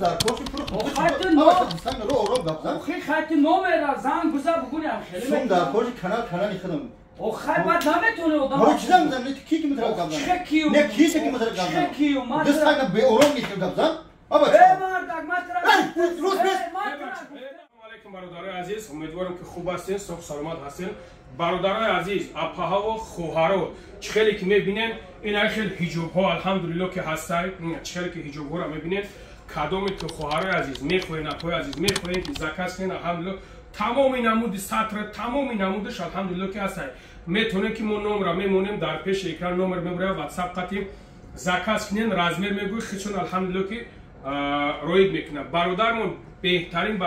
در کاشی پرو خط رو آرام گفتن آخه خط نمیره زن گذر بگونم خیلی سوم در کاشی کنال خدم آخه بعد نمیتونه آدم ما چیزا میذارم نه کی میتونه گفتن چه کیو نه کیسه کی میتونه گفتن چه کیو ما دست تا به آرام نیست گفتن آبا مردک ما روز بس علیکم برادرای عزیز، امیدوارم که خوب هستین، صحت سلامت هستین. برادرای عزیز، اپاها و خوهارو چخیلی که میبینین این خیلی حجاب ها الحمدلله که هستن، چخیلی که حجاب ها رو میبینین کدومی که خوهارای عزیز میخوین، اپای عزیز میخوین که زکات کنین الحمدلله تمام نمود سطر تمام نمودش الحمدلله که هستن. میتونه که من نمره میمونیم در پیش اکران نمر میبره واتساپ قطعی زکات کنین رازمیر میگوی خیچون الحمدلله که روید میکنه. برادرمون بهترین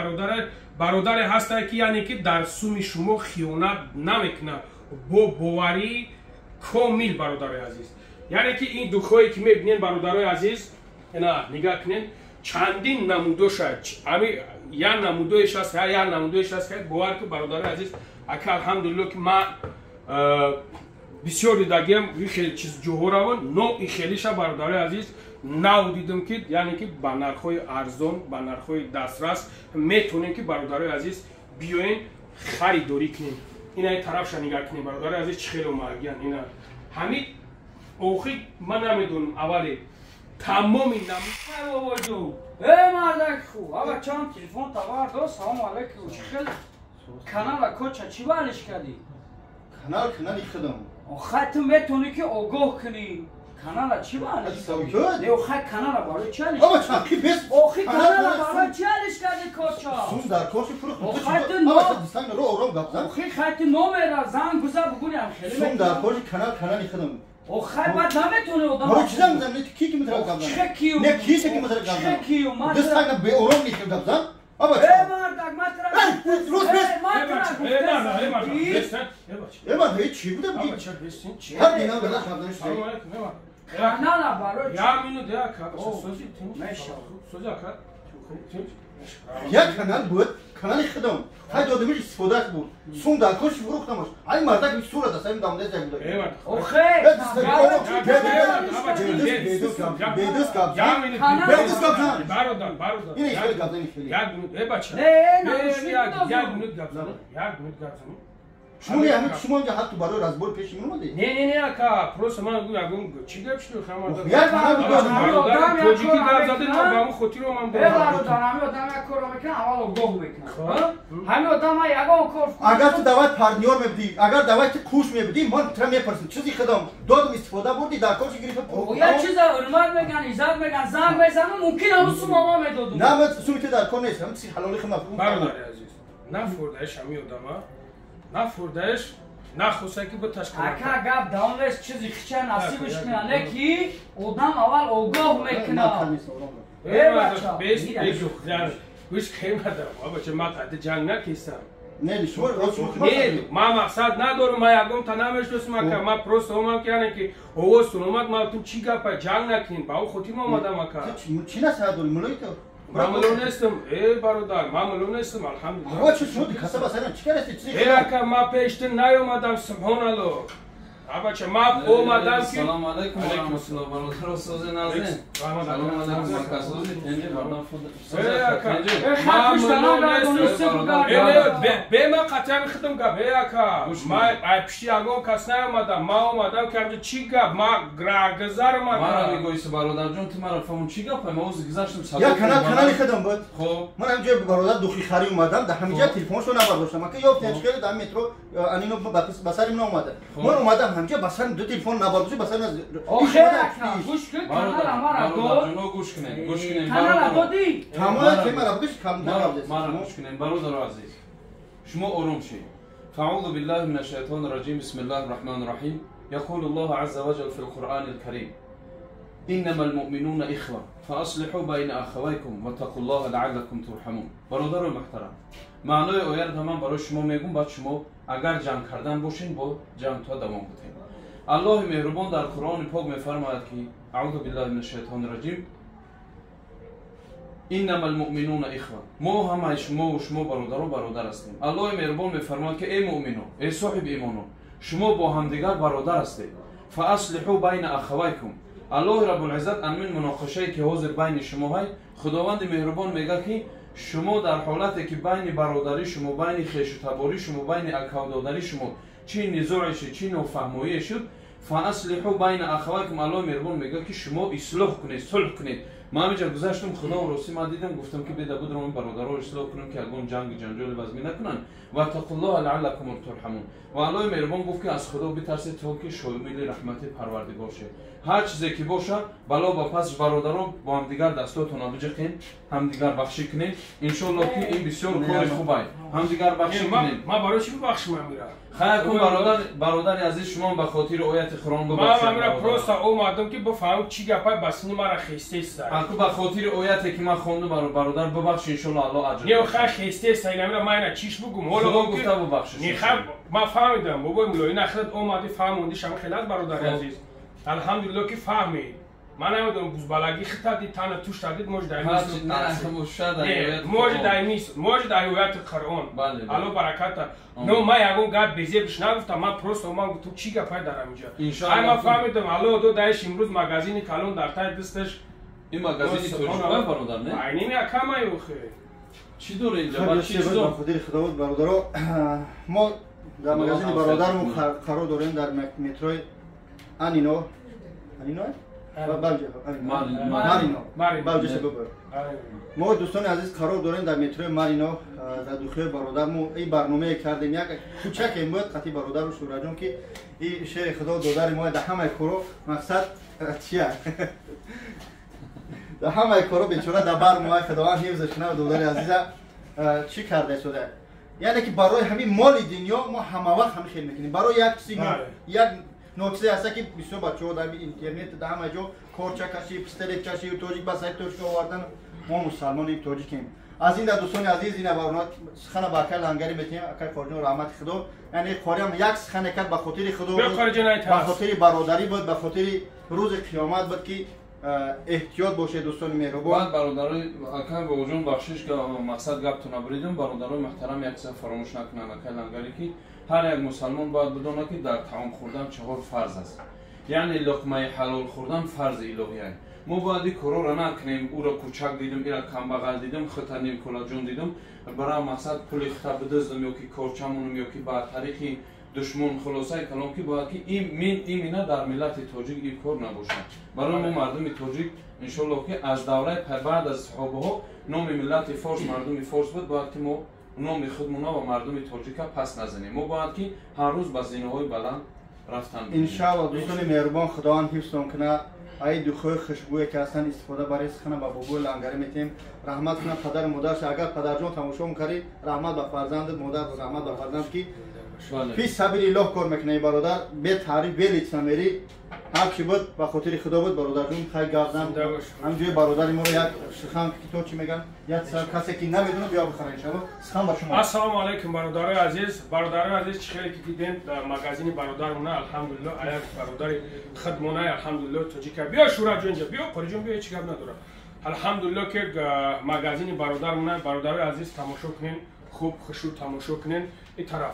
برادر هسته که یعنی که در سوم شما خیانت نمیکنه با باوری کامل. برادرای عزیز یعنی که این دکایی که میبینین برادرای عزیز اینا نگاه کنین چندین نمودش امی یا نمودش هست یا نمودش هست که باور که برادرای عزیز اکه الحمدلله که ما بسیار دیدگیم خیلی چیز جوهرمون نوعی خیلیش برادرای عزیز نو دیدم که یعنی که با نرخ‌های ارزان با نرخ‌های دسترس میتونین که برادرای عزیز بیاین خریداری کنین. اینا طرفش نگاه کنین برادرای عزیز چخیل اومدن اینا همین اوخی من نمیدونم اولی تمام این ای بابا جو ای مردک خو آقا چند تلفن تبار دو سلام علیکم چخیل کانال کوچا چی بالش کردی کنال خدم خط میتونی که آگاه کنی کانال چی بالش کردی نه خط کانال بالای چالش آبا چاکی بس اوخی کانال بالای چالش کردی کوچا سوم در کاشی پرو خط آبا دستان رو آرام گفتن اوخی خط نمیره زن گذر بگونم خیلی سوم در کاشی کنال خدم اوخی بعد نمیتونه آدم ما چیزا میذارم نه کی میتونه گفتن چه کیو نه کیسه کی میتونه گفتن چه کیو ما دست تا به آرام نیست گفتن آبا مردک ما روز بس ایمان هیچ چی بوده آبا چرا بستین چی؟ هر دینا بلا شبانش سلام علیکم ایمان کانال بالای یا مینو دیا که سوزی ماشاءالله سوزا که یک کانال بود کانال خدم های دو دمیش استفاده بود سوم در کاش فروختمش ای مردک می صورت است این دامده زنگ بود ایمان اوخی برادر این خیلی گفتنی خیلی یک منوت ای بچه یک منوت گفتم شما همین شما اینجا حتی برای رازبور پیش میومدی نه اکا پروس من گفتم چی گپ شد خما یک برادر توجی که گپ زدن ما با هم خاطر من برادر همین آدم یک کارو میکنه اول گوه میکنه همین آدم یک کار اگر تو دعوت پارتنر میبدی اگر دعوت کوش میبدی من ترا میپرسم چیزی خدام دادم استفاده بردی در کارش گرفت یه چیز حرمت میگن عزت میگن زنگ بزنم ممکن همون سو ماما میدادم نه من سومیت در کار نیست هم چیز حلالی خدمت برادر عزیز نفردش همین آدما نفردش نخواسته که به تشکیل اکا گپ دانش چیزی خچه نصیبش کنه کی آدم اول آگاه میکنه بیست گوش خیمه دارم بابا چه من قد جنگ نکیستم نه شما ما مقصد ندارم ما یکم تنامش دوستم که ما پروست همم کنه که او سنومت ما تو چی گپ جنگ نکنین با خودی ما اومدم اکا چی نصیحت داری ملای تو معمولون استم ای برادر معمولون استم الحمدلله آقا چه شد کسب اصلا چی کردی چیزی ای اکا ما پیشتر نیومدم سبحان الله آبا چه ما اومدم که سلام علیکم و رحمت الله برادر استاد نازنین سلام علیکم مرکز به ما قطعا خدم گپ ای اکا ما پیشی اگم کس نیومدم ما اومدم که همچه چی گپ ما گذر ما اومدم میگویی برادر جون تو مرا فهمون چی گپ ما اوز گذاشتم سلام یا کانال خدم بود خب من همینجا برادر دوخی خری اومدم در همینجا تلفنشو نبرداشتم که یا تنشکل در مترو انینو بسر من اومده من اومدم همینجا بسر دو تلفن نبرداشت بسر آخه گوش کن کانال جون گوش کنین کانال دادی تمام کیمرا بگش کم نبرد ما گوش کنین برادر عزیز شما آروم شید فاعوذ بالله من الشیطان الرجیم بسم الله الرحمن الرحیم يقول الله عز وجل في القرآن الكريم إنما المؤمنون إخوة فأصلحوا بين أخويكم واتقوا الله لعلكم ترحمون برادر محترم معنای آیه رو من برای شما میگم بعد شما اگر جنگ کردن باشین با جنگ تا دوام بدین الله مهربان در قرآن پاک میفرماید که اعوذ بالله من الشیطان الرجیم انما المؤمنون اخوه ما همه شما و شما برادر هستیم الله مهربان میفرماید که ای مؤمنان ای صاحب ایمانان شما با همدیگر برادر هستید فاصلحوا بین اخویکم الله رب العزت امین مناقشه که حاضر بین شما های خداوند مهربان میگه که شما در حالتی که بین برادری شما، بین خویش و تباری شما، بین اکاودادری شما چی نزاعی شد، چی نافهمی شد، فاصلحوا بین اخویکم. الله مهربان میگه که شما اصلاح کنید، صلح کنید. ما همینجا گذاشتم خدا و راستی ما دیدم گفتم که بیدا بود رو برادرها اصلاح کنیم که اگون جنگ جنجال وزمی نکنن و اتقوا الله لعلکم ترحمون. و الله مهربان گفت که از خدا بترسید تا که شامل رحمت پروردگار شه. هر چیزی که باشه بلا با پس برادران با هم دیگر دستاتون رو بجقین، هم دیگر بخشی کنید. ان شاء الله که این بسیار کار خوبه. هم دیگر بخشی کنید. ما برای چی ببخشیم میرم؟ خیر کن برادر عزیز شما به خاطر آیت قرآن ببخشید. ما میرم پروستا اومدم که بفهم چی گپای بسنی مرا خسته است. اكو به خاطر آیتی که من خواندم برادر ببخش ان شاء الله الله اجر. نه خیر خسته است. اینا من چیش بگم. حالا گفته ببخش. نه خیر ما فهمیدم. بابا مولوی نخرد اومدی فهموندی شما خیلی برادر عزیز. الحمدلله که فهمید. من نمیدونم بوزبالگی خطا تنها توش دادید موج دائمی است. نه موج دائمی است. موج دائمی آیت قرآن. الله برکت. نه ما یکون گفت بیزیبش نگفتم. من پروست اومدم تو چی گپای دارم اینجا. ما فهمیدم الله دو دایش امروز مغازین کلون در تای دستش. این مغازین ترجمه برادر نه؟ عینی میاکم ایوخه. چی داره اینجا؟ چی داره؟ خودی خدا بود برادرها. ما در مغازین برادرمون قرار داریم در متروی آنینو. آنینو؟ مارینو. ما دوستان عزیز قرار داریم در مترو مارینو در داخل برادرمون این برنامه کردیم. یک کوچک امید قطعی برادر و شورا جون که این شعر خدا دادر ما در همه کارو مقصد چیه؟ در همه کارو بیچاره در برنامه خداوند حفظش کنه دادر عزیز چی کرده شده؟ یعنی که برای همین مال دنیا ما همه وقت هم خیلی میکنیم. برای یک چیزی یک نکته هست که بسیار بچه‌ها در اینترنت در همه جا کارچه کشی، پسترک کشی و توجیک با سایت توش آوردن. ما مسلمانی توجیکیم. از این دوستان عزیز این برنامه سخن با کل هنگری میتیم اکل فرجون رحمت خدا. یعنی قاریم یک سخن کرد به خاطر خدا بود، به خاطر برادری بود، به خاطر روز قیامت بود که احتیاط باشه دوستان مهربان. برادرای اکل به وجون بخشش که مقصد گپتون نبریدم برادرای محترم یک چیز فراموش نکنن اکل هنگری که هر یک مسلمان باید بدونه که در طعام خوردن 4 فرض است. یعنی لقمه حلال خوردن فرض الهی است. ما باید کارا را نکنیم. او را کوچک دیدم، ایرا کمبغل دیدم، خطرنیم کلا جون دیدم، برای مقصد پول خطا بدزدم یا که کارچمونم یا که با طریق دشمن خلاصه کلام که باید که این مینا در ملت تاجیک این کار نباشه. برای ما مردم تاجیک ان شاء الله که از دوره بعد از صحابه ها نام ملت فارس مردم فارس بود، باید که ما نام خودمون و مردم تاجیک پس نزنیم. ما باید که هر روز به زینه‌های بلند رفتن. ان شاء الله دوستان مهربان خداوند حفظتون کنه. ای دخوی خوشبوی که اصلا استفاده برای سخن با بابو لنگری میتیم. رحمت کنه پدر مادرش. اگر پدر جان تماشا می‌کردی رحمت به فرزند، مادر رحمت به فرزند که فی سبیل الله کار میکنه. برادر به تعریف به لیتسامری هر چی بود به خاطر خدا بود. برادر جون خیلی گردن همجوری برادر ما رو یک سخن که تو چی میگن یک کسی که نمیدونه بیا بخره ان شاء الله. سخن با شما. السلام علیکم برادرای عزیز. برادرای عزیز چخیلی که دیدین در مغازین برادرمون الحمدلله علی برادر خدمونه الحمدلله تاجیک بیا شورا جون بیا قری جون بیا چیکار نداره. الحمدلله که مغازین برادرمون برادرای عزیز تماشا کنین خوب خوشو تماشا کنین این طرف